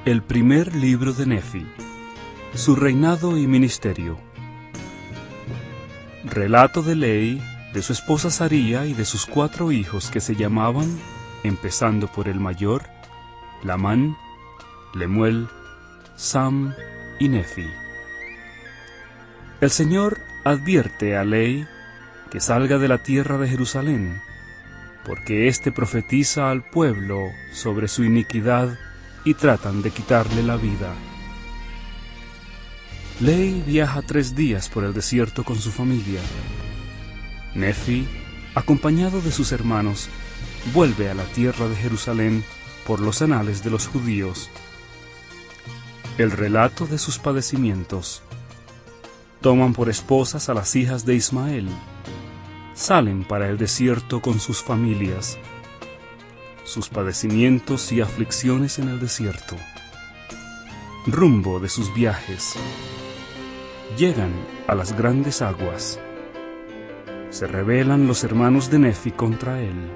El primer libro de Nefi, su reinado y ministerio. Relato de Ley, de su esposa Saría y de sus 4 hijos que se llamaban, empezando por el mayor, Lamán, Lemuel, Sam y Nefi. El Señor advierte a Ley que salga de la tierra de Jerusalén, porque éste profetiza al pueblo sobre su iniquidad y tratan de quitarle la vida. Ley viaja 3 días por el desierto con su familia. Nefi, acompañado de sus hermanos, vuelve a la tierra de Jerusalén por los anales de los judíos. El relato de sus padecimientos. Toman por esposas a las hijas de Ismael. Salen para el desierto con sus familias. Sus padecimientos y aflicciones en el desierto. Rumbo de sus viajes. Llegan a las grandes aguas. Se rebelan los hermanos de Nefi contra él.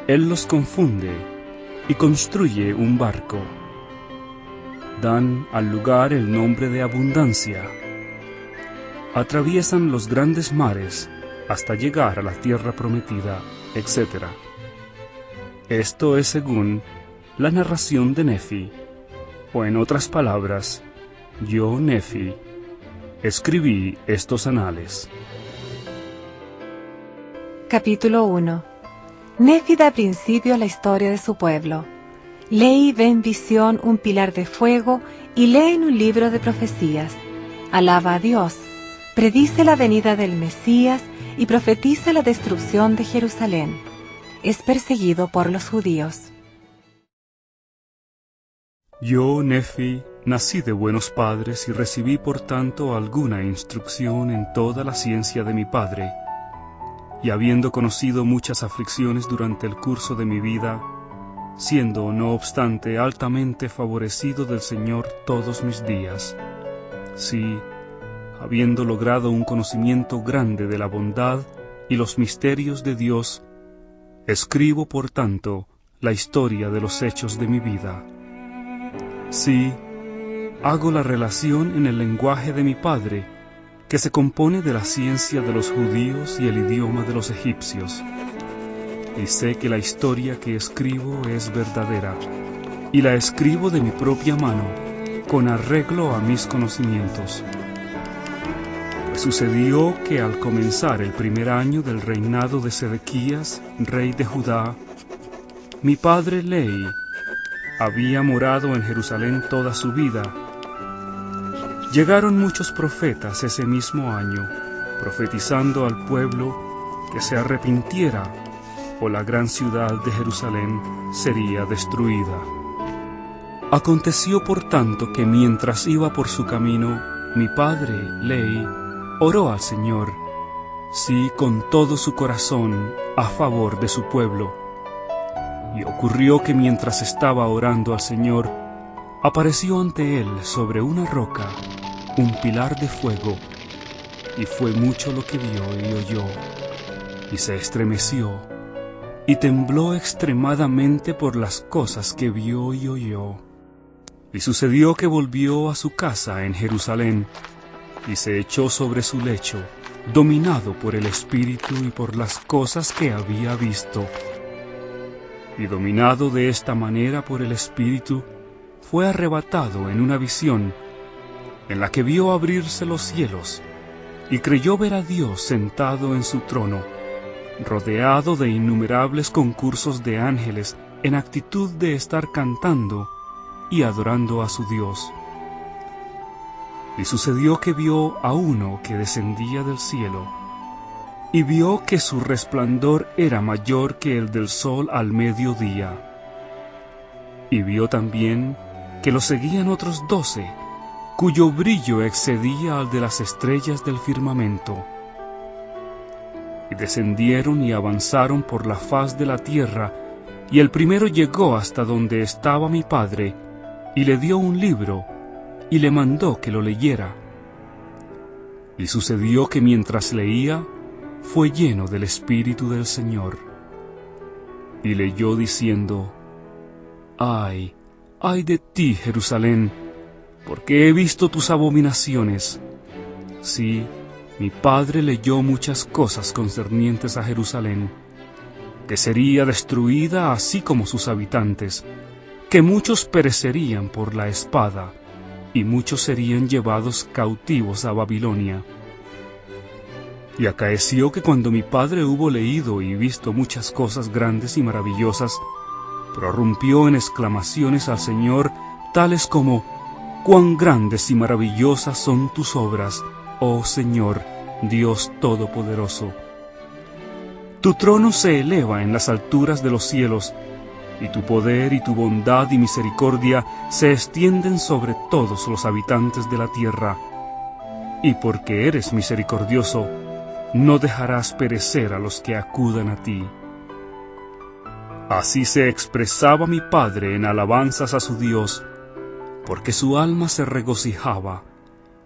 Él los confunde y construye un barco. Dan al lugar el nombre de Abundancia. Atraviesan los grandes mares hasta llegar a la tierra prometida, etc. Esto es según la narración de Nefi, o en otras palabras, yo, Nefi, escribí estos anales. Capítulo 1. Nefi da principio a la historia de su pueblo. Ley ve en visión un pilar de fuego y lee en un libro de profecías. Alaba a Dios, predice la venida del Mesías y profetiza la destrucción de Jerusalén. Es perseguido por los judíos. Yo, Nefi, nací de buenos padres y recibí por tanto alguna instrucción en toda la ciencia de mi padre, y habiendo conocido muchas aflicciones durante el curso de mi vida, siendo no obstante altamente favorecido del Señor todos mis días, sí, habiendo logrado un conocimiento grande de la bondad y los misterios de Dios, escribo por tanto la historia de los hechos de mi vida. Sí, hago la relación en el lenguaje de mi padre, que se compone de la ciencia de los judíos y el idioma de los egipcios. Y sé que la historia que escribo es verdadera, y la escribo de mi propia mano, con arreglo a mis conocimientos. Pues sucedió que al comenzar el primer año del reinado de Sedequías, rey de Judá, mi padre Ley había morado en Jerusalén toda su vida. Llegaron muchos profetas ese mismo año, profetizando al pueblo que se arrepintiera, o la gran ciudad de Jerusalén sería destruida. Aconteció por tanto que mientras iba por su camino, mi padre Ley oró al Señor, sí, con todo su corazón, a favor de su pueblo. Y ocurrió que mientras estaba orando al Señor, apareció ante él sobre una roca un pilar de fuego, y fue mucho lo que vio y oyó, y se estremeció, y tembló extremadamente por las cosas que vio y oyó. Y sucedió que volvió a su casa en Jerusalén, y se echó sobre su lecho, dominado por el Espíritu y por las cosas que había visto. Y dominado de esta manera por el Espíritu, fue arrebatado en una visión, en la que vio abrirse los cielos, y creyó ver a Dios sentado en su trono, rodeado de innumerables concursos de ángeles en actitud de estar cantando y adorando a su Dios. Y sucedió que vio a uno que descendía del cielo, y vio que su resplandor era mayor que el del sol al mediodía. Y vio también que lo seguían otros 12, cuyo brillo excedía al de las estrellas del firmamento. Y descendieron y avanzaron por la faz de la tierra, y el primero llegó hasta donde estaba mi padre, y le dio un libro, y le mandó que lo leyera. Y sucedió que mientras leía, fue lleno del Espíritu del Señor. Y leyó diciendo: Ay, Ay de ti, Jerusalén, porque he visto tus abominaciones. Sí, mi padre leyó muchas cosas concernientes a Jerusalén, que sería destruida así como sus habitantes, que muchos perecerían por la espada, y muchos serían llevados cautivos a Babilonia. Y acaeció que cuando mi padre hubo leído y visto muchas cosas grandes y maravillosas, prorrumpió en exclamaciones al Señor, tales como: «¡Cuán grandes y maravillosas son tus obras, oh Señor, Dios Todopoderoso! Tu trono se eleva en las alturas de los cielos, y tu poder y tu bondad y misericordia se extienden sobre todos los habitantes de la tierra. Y porque eres misericordioso, no dejarás perecer a los que acudan a ti». Así se expresaba mi padre en alabanzas a su Dios, porque su alma se regocijaba,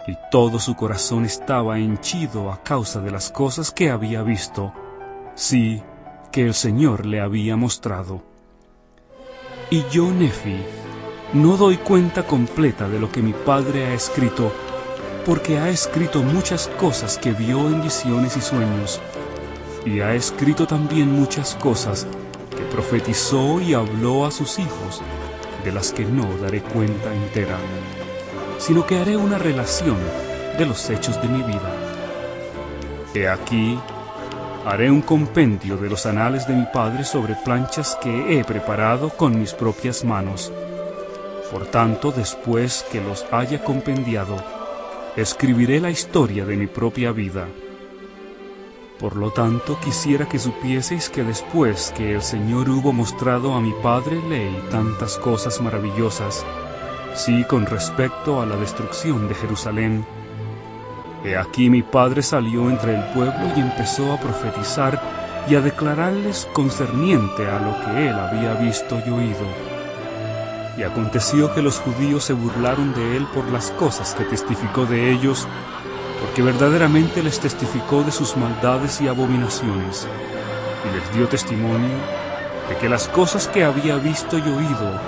y todo su corazón estaba henchido a causa de las cosas que había visto, sí, que el Señor le había mostrado. Y yo, Nefi, no doy cuenta completa de lo que mi padre ha escrito, porque ha escrito muchas cosas que vio en visiones y sueños, y ha escrito también muchas cosas que profetizó y habló a sus hijos, de las que no daré cuenta entera, sino que haré una relación de los hechos de mi vida. He aquí, haré un compendio de los anales de mi padre sobre planchas que he preparado con mis propias manos. Por tanto, después que los haya compendiado, escribiré la historia de mi propia vida. Por lo tanto, quisiera que supieseis que después que el Señor hubo mostrado a mi padre Ley tantas cosas maravillosas, sí con respecto a la destrucción de Jerusalén, he aquí mi padre salió entre el pueblo y empezó a profetizar y a declararles concerniente a lo que él había visto y oído. Y aconteció que los judíos se burlaron de él por las cosas que testificó de ellos, porque verdaderamente les testificó de sus maldades y abominaciones, y les dio testimonio de que las cosas que había visto y oído,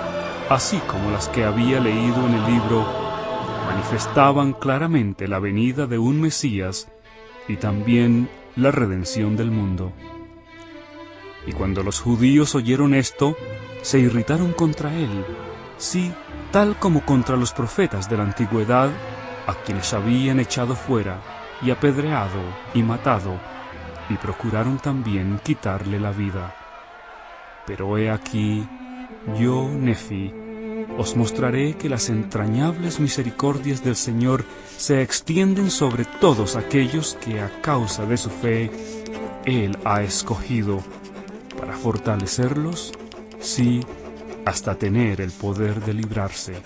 así como las que había leído en el libro, manifestaban claramente la venida de un Mesías y también la redención del mundo. Y cuando los judíos oyeron esto, se irritaron contra él, sí, tal como contra los profetas de la antigüedad, a quienes habían echado fuera, y apedreado, y matado, y procuraron también quitarle la vida. Pero he aquí, yo, Nefi, os mostraré que las entrañables misericordias del Señor se extienden sobre todos aquellos que a causa de su fe Él ha escogido, para fortalecerlos, sí, hasta tener el poder de librarse.